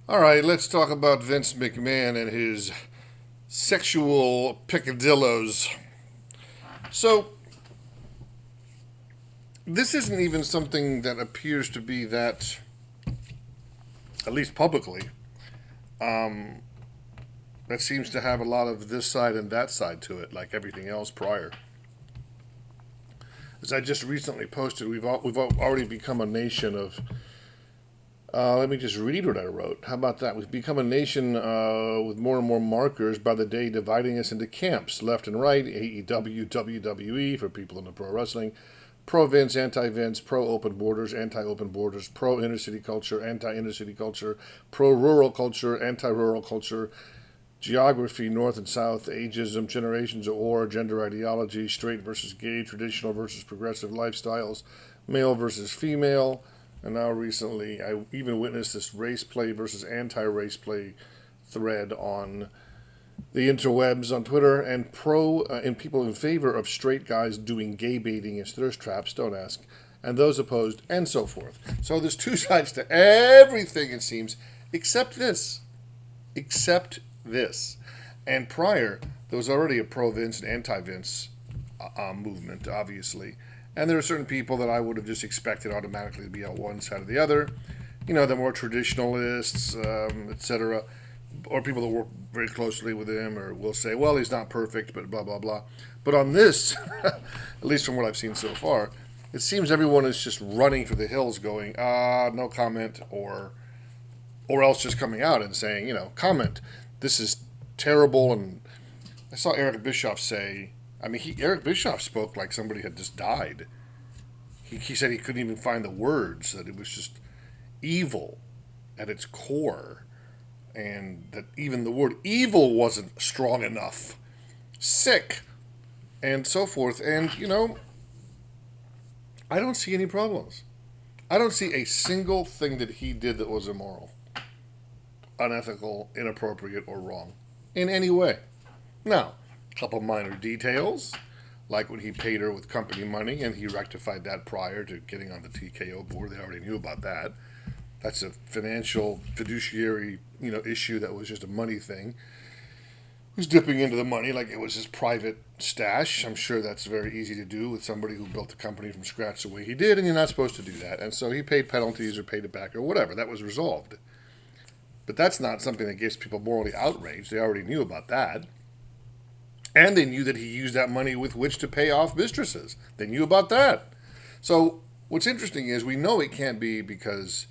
All right, let's talk about Vince McMahon and his sexual picadillos. So, this isn't even something that appears to be that, at least publicly, um, that seems to have a lot of this side and that side to it, like everything else prior. As I just recently posted, we've already become a nation of. Let me just read what I wrote. How about that? We've become a nation with more and more markers by the day, dividing us into camps, left and right, AEW, WWE for people into pro wrestling, pro Vince, anti Vince, pro open borders, anti open borders, pro inner city culture, anti inner city culture, pro rural culture, anti rural culture, geography, north and south, ageism, generations of war, gender ideology, straight versus gay, traditional versus progressive lifestyles, male versus female. And now recently, I even witnessed this race play versus anti-race play thread on the interwebs on Twitter, and people in favor of straight guys doing gay baiting as thirst traps, don't ask, and those opposed, and so forth. So there's two sides to everything, it seems, except this. Except this. And prior, there was already a pro-Vince and anti-Vince movement, obviously. And there are certain people that I would have just expected automatically to be on one side or the other. You know, the more traditionalists, etc., or people that work very closely with him, or will say, well, he's not perfect, but blah, blah, blah. But on this, at least from what I've seen so far, it seems everyone is just running for the hills going, no comment, or else just coming out and saying, comment. This is terrible. And I saw Eric Bischoff say, Eric Bischoff spoke like somebody had just died. He said he couldn't even find the words, that it was just evil at its core, and that even the word evil wasn't strong enough. Sick, and so forth. And, I don't see any problems. I don't see a single thing that he did that was immoral, unethical, inappropriate, or wrong in any way. Now, a couple minor details, like when he paid her with company money, and he rectified that prior to getting on the TKO board. They already knew about that. That's a financial fiduciary, issue that was just a money thing. He was dipping into the money like it was his private stash. I'm sure that's very easy to do with somebody who built the company from scratch the way he did, and you're not supposed to do that. And so he paid penalties or paid it back or whatever. That was resolved. But that's not something that gets people morally outraged. They already knew about that. And they knew that he used that money with which to pay off mistresses. They knew about that. So what's interesting is we know it can't be because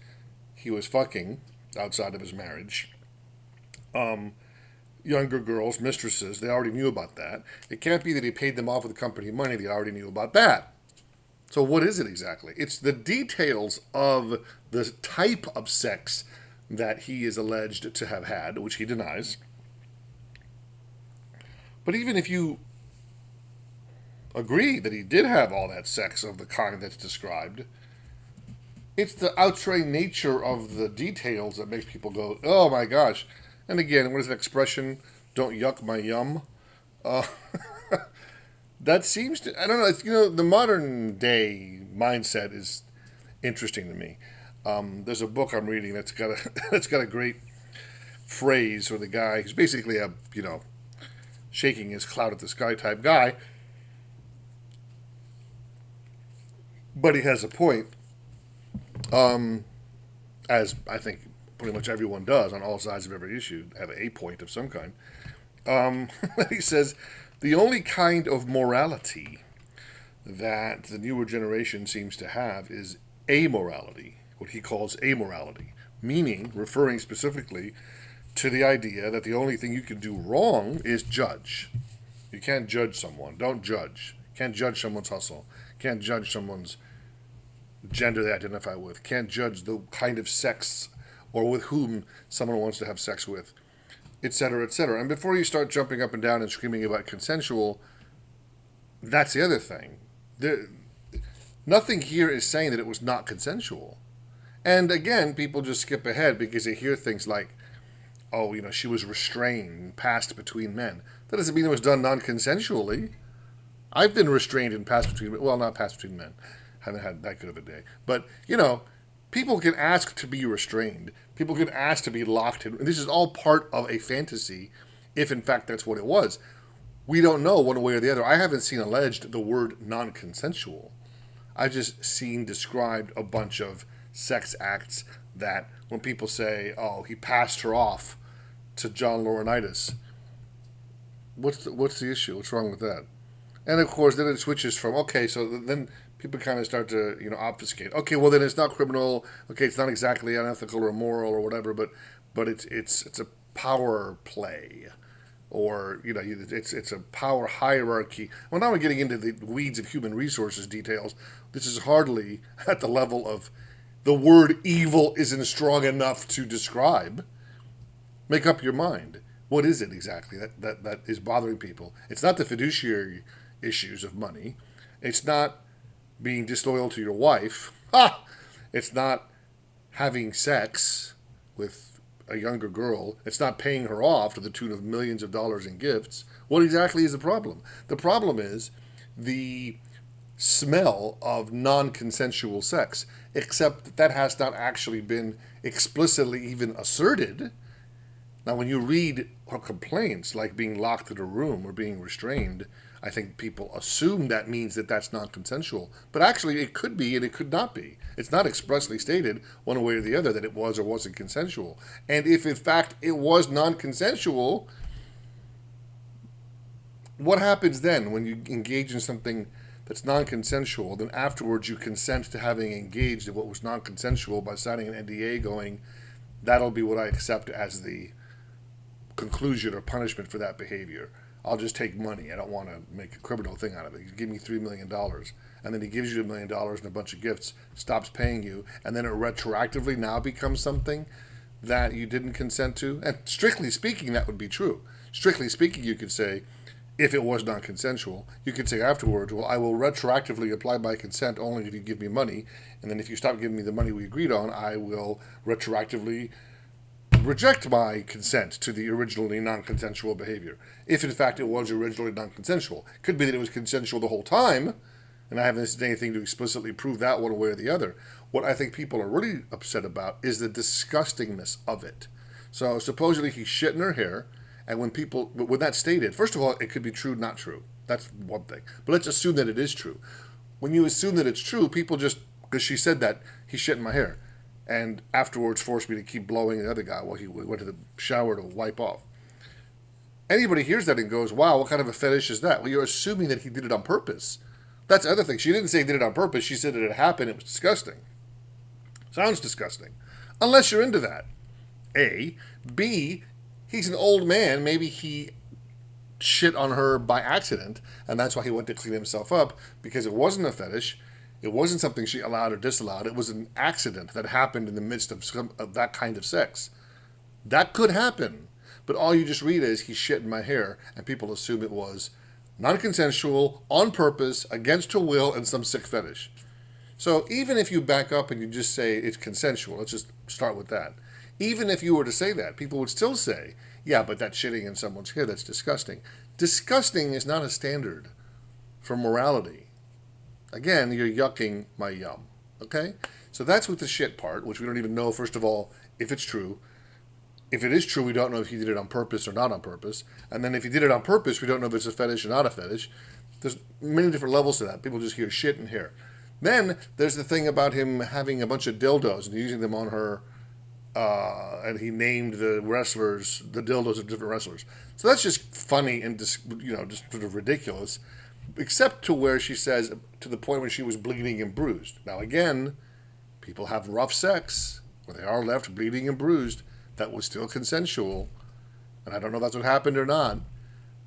he was fucking outside of his marriage. Younger girls, mistresses, they already knew about that. It can't be that he paid them off with company money. They already knew about that. So what is it exactly? It's the details of the type of sex that he is alleged to have had, which he denies. But even if you agree that he did have all that sex of the kind that's described, it's the outre nature of the details that makes people go, oh my gosh. And again, what is that expression? Don't yuck my yum. Uh, that seems to, I don't know, the modern day mindset is interesting to me. There's a book I'm reading that's got a that's got a great phrase where the guy, he's basically a, shaking his cloud at the sky type guy, but he has a point, as I think pretty much everyone does on all sides of every issue, have a point of some kind. He says, the only kind of morality that the newer generation seems to have is amorality, what he calls amorality, meaning, referring specifically to the idea that the only thing you can do wrong is judge. You can't judge someone. Don't judge. Can't judge someone's hustle. Can't judge someone's gender they identify with. Can't judge the kind of sex or with whom someone wants to have sex with, etc., etc. And before you start jumping up and down and screaming about consensual, that's the other thing. Nothing here is saying that it was not consensual. And again, people just skip ahead because they hear things like, oh, she was restrained, passed between men. That doesn't mean it was done non-consensually. I've been restrained and passed between men. Well, not passed between men. Haven't had that good of a day. But, People can ask to be restrained. People can ask to be locked in. This is all part of a fantasy, if in fact that's what it was. We don't know one way or the other. I haven't seen alleged the word non-consensual. I've just seen described a bunch of sex acts that when people say, oh, he passed her off to John Laurinaitis, what's the issue? What's wrong with that? And of course, then it switches from, okay, so then people kind of start to, obfuscate. Okay, well then it's not criminal. Okay, it's not exactly unethical or immoral or whatever, but it's a power play, or it's a power hierarchy. Well, now we're getting into the weeds of human resources details. This is hardly at the level of the word evil isn't strong enough to describe. Make up your mind. What is it exactly that is bothering people? It's not the fiduciary issues of money. It's not being disloyal to your wife. Ha! It's not having sex with a younger girl. It's not paying her off to the tune of millions of dollars in gifts. What exactly is the problem? The problem is the smell of non-consensual sex, except that has not actually been explicitly even asserted. Now, when you read her complaints, like being locked in a room or being restrained, I think people assume that means that that's non-consensual. But actually, it could be and it could not be. It's not expressly stated one way or the other that it was or wasn't consensual. And if, in fact, it was non-consensual, what happens then when you engage in something that's non-consensual? Then afterwards you consent to having engaged in what was non-consensual by signing an NDA going, that'll be what I accept as the conclusion or punishment for that behavior. I'll just take money. I don't want to make a criminal thing out of it. You give me $3 million, and then he gives you $1 million and a bunch of gifts, stops paying you, and then it retroactively now becomes something that you didn't consent to. And strictly speaking, that would be true. Strictly speaking, you could say, if it was non-consensual, you could say afterwards, well, I will retroactively apply my consent only if you give me money, and then if you stop giving me the money we agreed on, I will retroactively reject my consent to the originally non-consensual behavior. If in fact it was originally non-consensual. Could be that it was consensual the whole time, and I haven't said anything to explicitly prove that one way or the other. What I think people are really upset about is the disgustingness of it. So supposedly he's shitting her hair, and when that's stated, first of all, it could be true, not true. That's one thing. But let's assume that it is true. When you assume that it's true, people just, because she said that, he's shitting my hair, and afterwards forced me to keep blowing the other guy while he went to the shower to wipe off. Anybody hears that and goes, wow, what kind of a fetish is that? Well, you're assuming that he did it on purpose. That's the other thing. She didn't say he did it on purpose. She said that it happened. It was disgusting. Sounds disgusting. Unless you're into that. A. B. He's an old man. Maybe he shit on her by accident, and that's why he went to clean himself up, because it wasn't a fetish. It wasn't something she allowed or disallowed. It was an accident that happened in the midst of that kind of sex. That could happen. But all you just read is, he's shitting my hair, and people assume it was non-consensual, on purpose, against her will, and some sick fetish. So even if you back up and you just say it's consensual, let's just start with that. Even if you were to say that, people would still say, yeah, but that's shitting in someone's hair, that's disgusting. Disgusting is not a standard for morality. Again, you're yucking my yum, okay? So that's with the shit part, which we don't even know, first of all, if it's true. If it is true, we don't know if he did it on purpose or not on purpose. And then if he did it on purpose, we don't know if it's a fetish or not a fetish. There's many different levels to that. People just hear shit and hair. Then there's the thing about him having a bunch of dildos and using them on her, and he named the wrestlers, the dildos of different wrestlers. So that's just funny and just sort of ridiculous, except to where she says, to the point where she was bleeding and bruised. Now again, people have rough sex where they are left bleeding and bruised. That was still consensual, and I don't know if that's what happened or not,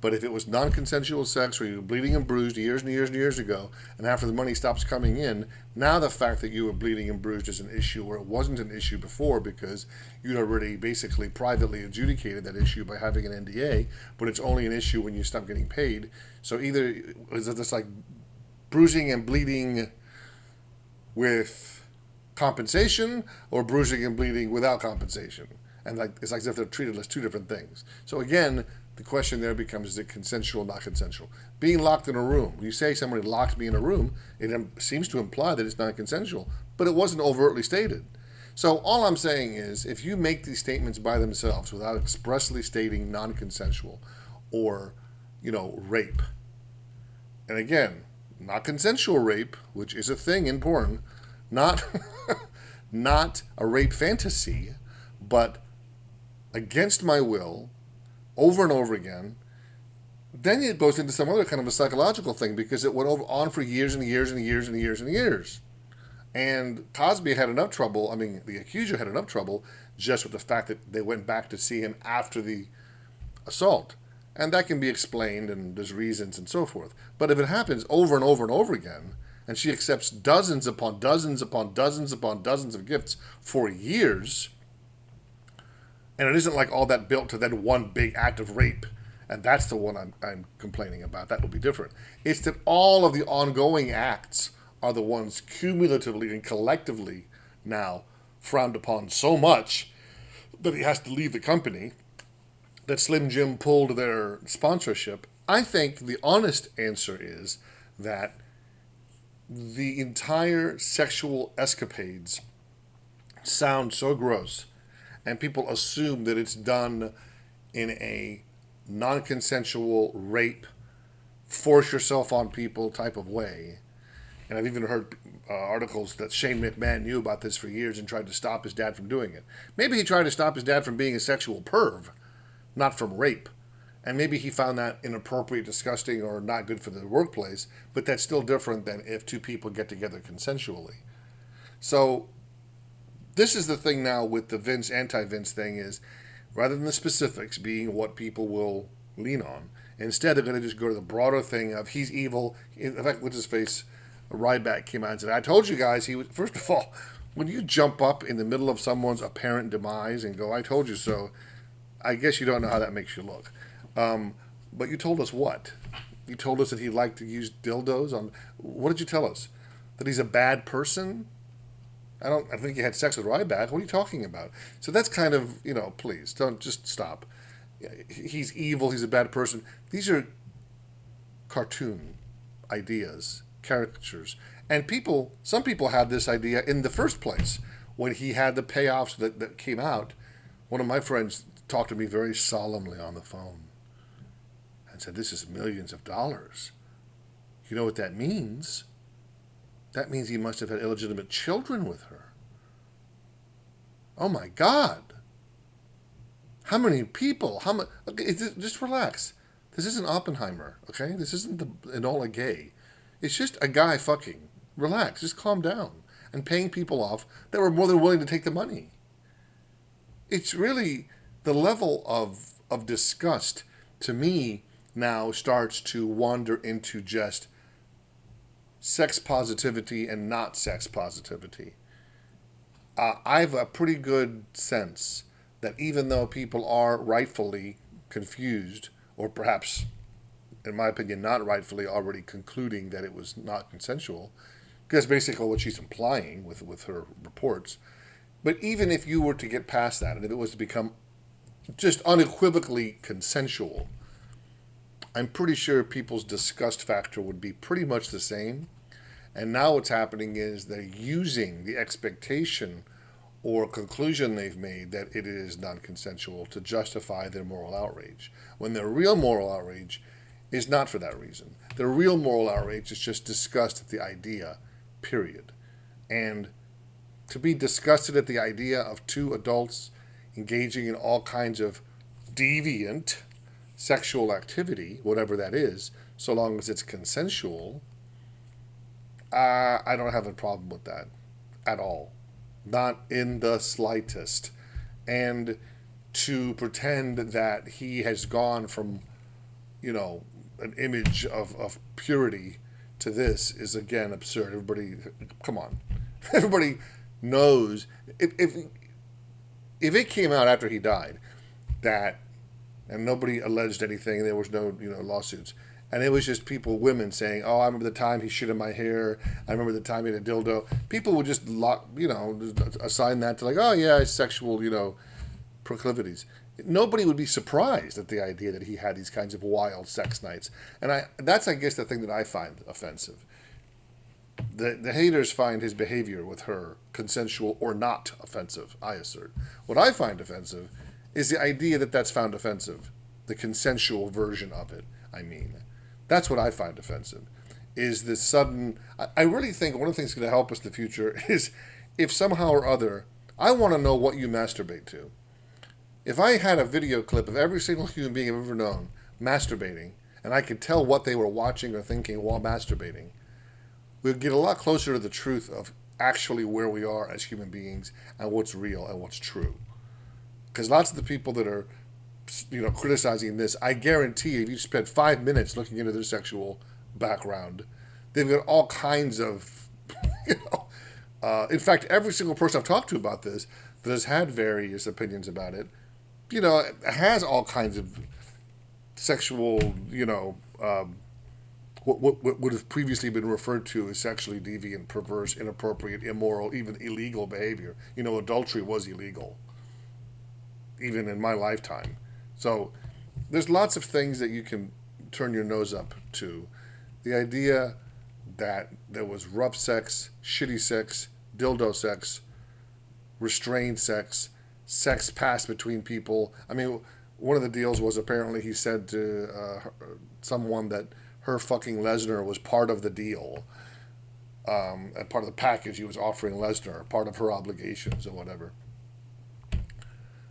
but if it was non-consensual sex where you were bleeding and bruised years and years and years ago, and after the money stops coming in, now the fact that you were bleeding and bruised is an issue where it wasn't an issue before, because you'd already basically privately adjudicated that issue by having an NDA, but it's only an issue when you stop getting paid. So either is it just like bruising and bleeding with compensation, or bruising and bleeding without compensation? And it's like as if they're treated as two different things. So again, the question there becomes, is it consensual, not consensual? Being locked in a room. When you say somebody locked me in a room, it seems to imply that it's not consensual. but it wasn't overtly stated. So all I'm saying is, if you make these statements by themselves without expressly stating non-consensual or, rape, and again, not consensual rape, which is a thing in porn, not not a rape fantasy, but against my will, over and over again, then it goes into some other kind of a psychological thing because it went on for years and years and years and years and years. And Cosby had enough trouble, the accuser had enough trouble just with the fact that they went back to see him after the assault. And that can be explained, and there's reasons and so forth. But if it happens over and over and over again, and she accepts dozens upon dozens upon dozens upon dozens of gifts for years, and it isn't like all that built to then one big act of rape, and that's the one I'm complaining about. That will be different. It's that all of the ongoing acts are the ones cumulatively and collectively now frowned upon so much that he has to leave the company, that Slim Jim pulled their sponsorship. I think the honest answer is that the entire sexual escapades sound so gross, and people assume that it's done in a non-consensual rape, force yourself on people type of way. And I've even heard articles that Shane McMahon knew about this for years and tried to stop his dad from doing it. Maybe he tried to stop his dad from being a sexual perv, not from rape. And maybe he found that inappropriate, disgusting, or not good for the workplace, but that's still different than if two people get together consensually. So this is the thing now with the Vince, anti-Vince thing is, rather than the specifics being what people will lean on, instead they're going to just go to the broader thing of he's evil. In fact, what's his face? Ryback came out and said, I told you guys he was. First of all, when you jump up in the middle of someone's apparent demise and go, I told you so, I guess you don't know how that makes you look. But you told us what? You told us that he liked to use dildos on. What did you tell us? That he's a bad person? I think he had sex with Ryback. What are you talking about? So that's kind of, please don't just stop. He's evil. He's a bad person. These are cartoon ideas, caricatures. And some people had this idea in the first place when he had the payoffs that came out. One of my friends talked to me very solemnly on the phone and said, this is millions of dollars. You know what that means? That means he must have had illegitimate children with her. Oh my God. How many people? Okay, just relax. This isn't Oppenheimer, okay? This isn't Enola Gay. It's just a guy fucking. Relax, just calm down. And paying people off that were more than willing to take the money. It's really the level of disgust, to me, now starts to wander into just sex positivity and not sex positivity. I have a pretty good sense that even though people are rightfully confused, or perhaps, in my opinion, not rightfully already concluding that it was not consensual, because basically what she's implying with her reports, but even if you were to get past that, and if it was to become just unequivocally consensual, I'm pretty sure people's disgust factor would be pretty much the same. And now what's happening is they're using the expectation or conclusion they've made that it is non-consensual to justify their moral outrage, when their real moral outrage is not for that reason. Their real moral outrage is just disgust at the idea, period. And to be disgusted at the idea of two adults engaging in all kinds of deviant sexual activity, whatever that is, so long as it's consensual, I don't have a problem with that at all. Not in the slightest. And to pretend that he has gone from, an image of purity to this is, again, absurd. Everybody, come on. Everybody knows. If it came out after he died that, and nobody alleged anything, there was no, lawsuits, and it was just women saying, oh, I remember the time he shit in my hair, I remember the time he had a dildo, people would just assign that to oh yeah, sexual, proclivities. Nobody would be surprised at the idea that he had these kinds of wild sex nights. And that's, I guess, the thing that I find offensive. The haters find his behavior with her consensual or not offensive, I assert. What I find offensive is the idea that that's found offensive, the consensual version of it, I mean. That's what I find offensive, is this sudden... I really think one of the things that's going to help us in the future is if somehow or other, I want to know what you masturbate to. If I had a video clip of every single human being I've ever known masturbating, and I could tell what they were watching or thinking while masturbating, we'll get a lot closer to the truth of actually where we are as human beings and what's real and what's true. Because lots of the people that are, criticizing this, I guarantee if you spend 5 minutes looking into their sexual background, they've got all kinds of, in fact, every single person I've talked to about this that has had various opinions about it, has all kinds of sexual, what would have previously been referred to as sexually deviant, perverse, inappropriate, immoral, even illegal behavior. Adultery was illegal, even in my lifetime. So there's lots of things that you can turn your nose up to. The idea that there was rough sex, shitty sex, dildo sex, restrained sex, sex passed between people. I mean, one of the deals was apparently he said to someone that her fucking Lesnar was part of the deal, and part of the package he was offering Lesnar, part of her obligations or whatever.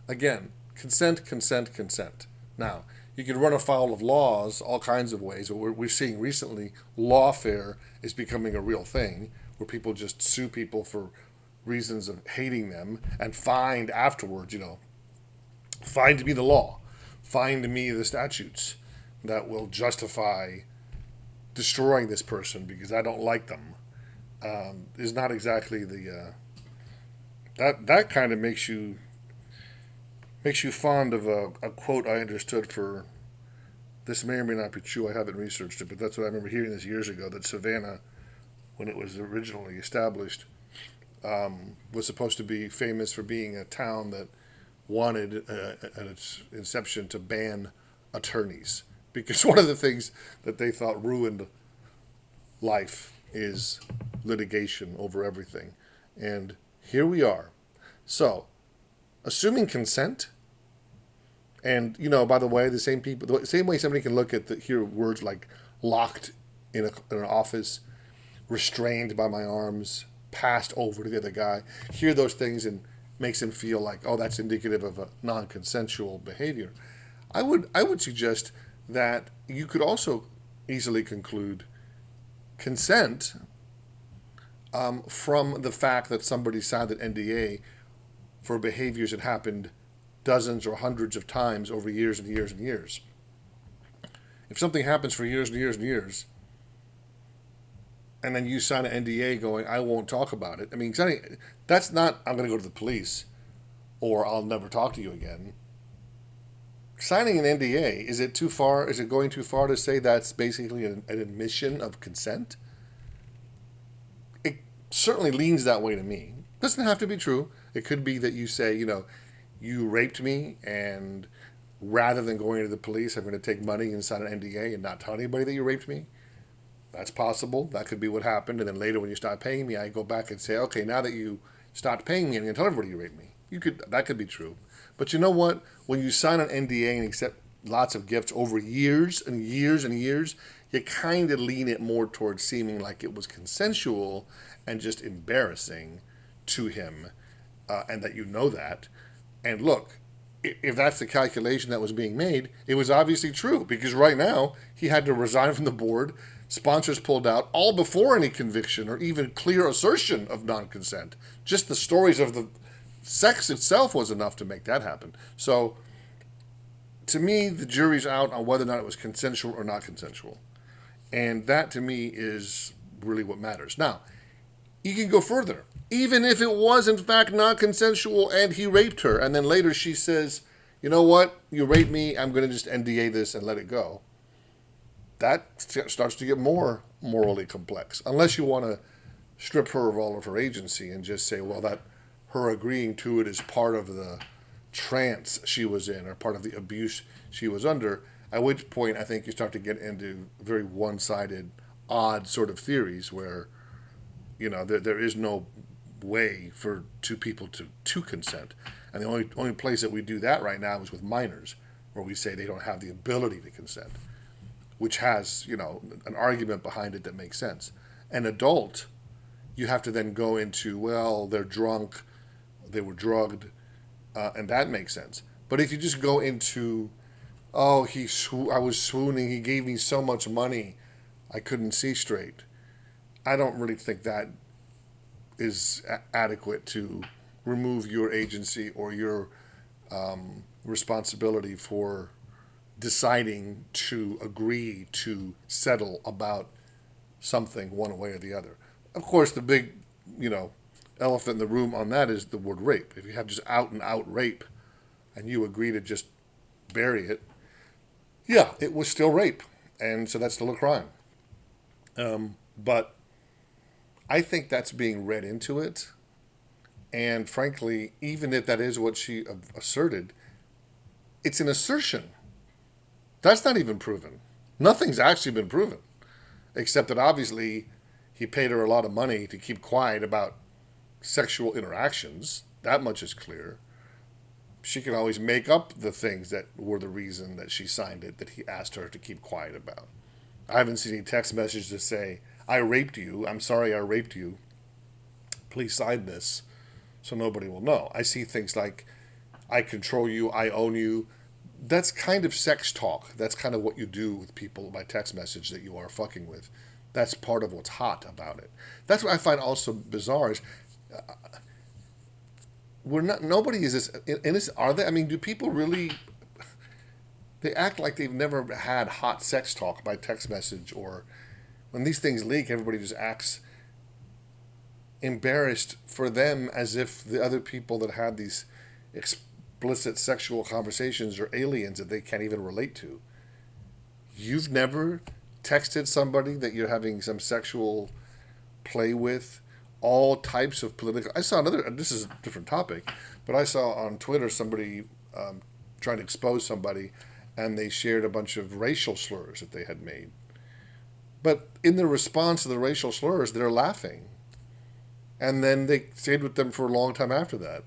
Again, consent, consent, consent. Now, you can run afoul of laws all kinds of ways. We're seeing recently lawfare is becoming a real thing, where people just sue people for reasons of hating them and find afterwards, find me the law, find me the statutes that will justify destroying this person because I don't like them, is not exactly the that kind of makes you fond of a quote I understood for, this may or may not be true, I haven't researched it, but that's what I remember hearing this years ago, that Savannah, when it was originally established, was supposed to be famous for being a town that wanted at its inception to ban attorneys, because one of the things that they thought ruined life is litigation over everything. And here we are. So, assuming consent, and, by the way, the same way somebody can look at hear words like locked in an office, restrained by my arms, passed over to the other guy, hear those things and makes him feel like, oh, that's indicative of a non-consensual behavior. I would suggest that you could also easily conclude consent from the fact that somebody signed an NDA for behaviors that happened dozens or hundreds of times over years and years and years. If something happens for years and years and years, and then you sign an NDA going, I won't talk about it. I mean, that's not, I'm going to go to the police, or I'll never talk to you again. Signing an NDA, is it too far? Is it going too far to say that's basically an admission of consent? It certainly leans that way to me. Doesn't have to be true. It could be that you say, you raped me, and rather than going to the police, I'm going to take money and sign an NDA and not tell anybody that you raped me. That's possible. That could be what happened. And then later when you start paying me, I go back and say, okay, now that you stopped paying me, I'm going to tell everybody you raped me. That could be true. But you know what? When you sign an NDA and accept lots of gifts over years and years and years, you kind of lean it more towards seeming like it was consensual and just embarrassing to him, and that you know that. And look, if that's the calculation that was being made, it was obviously true, because right now he had to resign from the board. Sponsors pulled out, all before any conviction or even clear assertion of non-consent. Just the stories of the sex itself was enough to make that happen. So, to me, the jury's out on whether or not it was consensual or not consensual. And that, to me, is really what matters. Now, you can go further. Even if it was, in fact, not consensual and he raped her, and then later she says, you know what, you raped me, I'm going to just NDA this and let it go. That starts to get more morally complex. Unless you want to strip her of all of her agency and just say, well, that her agreeing to it is part of the trance she was in or part of the abuse she was under, at which point I think you start to get into very one-sided, odd sort of theories where there is no way for two people to consent. And the only place that we do that right now is with minors, where we say they don't have the ability to consent, which has, an argument behind it that makes sense. An adult, you have to then go into, well, they're drunk, they were drugged, and that makes sense. But if you just go into, oh, I was swooning, he gave me so much money, I couldn't see straight, I don't really think that is adequate to remove your agency or your responsibility for deciding to agree to settle about something one way or the other. Of course, the big, elephant in the room on that is the word rape. If you have just out and out rape and you agree to just bury it, yeah, it was still rape. And so that's still a crime. But I think that's being read into it. And frankly, even if that is what she asserted, it's an assertion. That's not even proven. Nothing's actually been proven, except that obviously he paid her a lot of money to keep quiet about sexual interactions. That much is clear. She can always make up the things that were the reason that she signed it, that he asked her to keep quiet about. I haven't seen any text message to say, I raped you. I'm sorry I raped you. Please sign this so nobody will know. I see things like, I control you, I own you. That's kind of sex talk. That's kind of what you do with people by text message that you are fucking with. That's part of what's hot about it. That's what I find also bizarre is nobody is this, are they? I mean, do people really, they act like they've never had hot sex talk by text message, or when these things leak, everybody just acts embarrassed for them as if the other people that had these explicit sexual conversations are aliens that they can't even relate to. You've never texted somebody that you're having some sexual play with, all types of political. I saw this is a different topic, but I saw on Twitter somebody trying to expose somebody, and they shared a bunch of racial slurs that they had made. But in the response to the racial slurs, they're laughing. And then they stayed with them for a long time after that.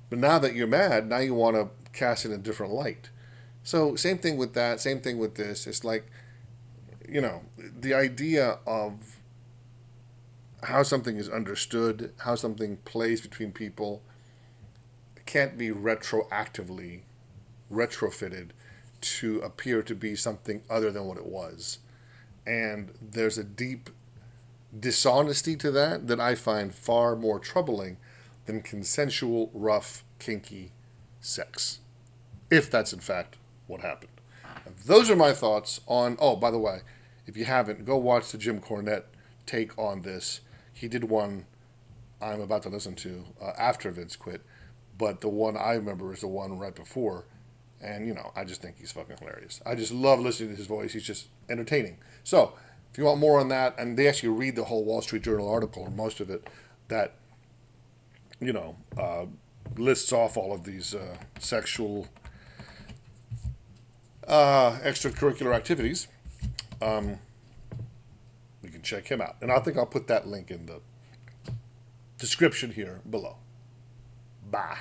But now that you're mad, now you want to cast it in a different light. So same thing with that, same thing with this. It's like, the idea of how something is understood, how something plays between people, can't be retroactively retrofitted to appear to be something other than what it was. And there's a deep dishonesty to that I find far more troubling than consensual, rough, kinky sex. If that's in fact what happened. And those are my thoughts on, oh, by the way, if you haven't, go watch the Jim Cornette take on this. He did one I'm about to listen to after Vince quit, but the one I remember is the one right before. And, I just think he's fucking hilarious. I just love listening to his voice. He's just entertaining. So, if you want more on that, and they actually read the whole Wall Street Journal article, or most of it, that, lists off all of these sexual extracurricular activities, you can check him out. And I think I'll put that link in the description here below. Bye.